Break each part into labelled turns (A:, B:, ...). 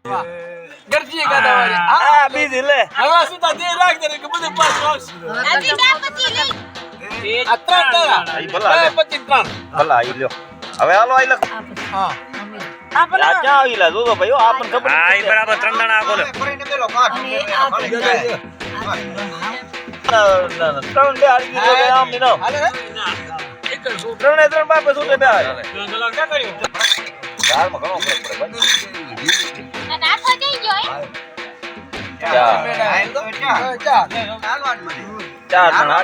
A: ગરજી ગાડા વાળી
B: આ બીજી લે
A: હવે શું તા દે રાખ દે કે બધું પાસ આવશે
C: હજી બે પછી લઈ
A: આ ત્રણ તારા
B: આઈ ભલા લે.
A: 25 ત્રણ
B: ભલા આઈ લ્યો હવે હાલો આઈ લખ
A: હા
B: આ ક્યાં આવીલા જોજો ભાઈ આપણને ખબર
D: હા ઈ બરાબર ત્રણ જણા આગો લે
B: ત્રણ બે હારી દીધો કે આમ નીનો
A: હાલે એક
B: ત્રણે ત્રણ બાપે સુટે બે હારે
A: ગલા ક્યાં કર્યું
B: ચારમાં ઘણો ફરક પડે ભાઈ
C: અને આખો જઈ ગયો હે
B: ચાર
A: ચાર
B: જણા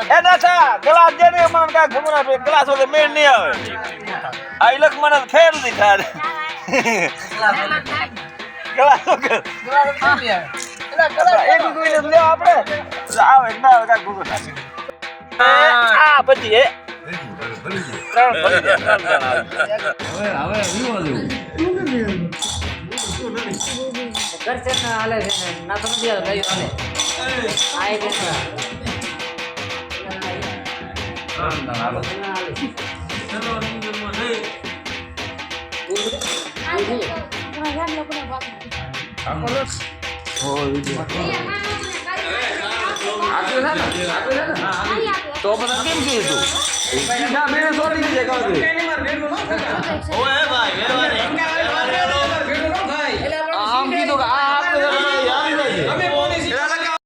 B: એ ના થા ગ્લાસ દે ને મને કા ઘુમરા પે ગ્લાસ ઓલે મેળ નહીં આવે આઈ લખ મને ફેર દીધા ગ્લાસ વગર એક કોઈ લે આપણે આવે ના આવે કા ઘુમરા આ પછી એ ત્રણ ભરી દે ત્રણ જણા
E: હાલે છે ના તો નથી લઈ હાલે આ એક
B: તો બધા કેમ કીધું સીધા મેં છોડી દીધે કહું
A: ઓય ભાઈ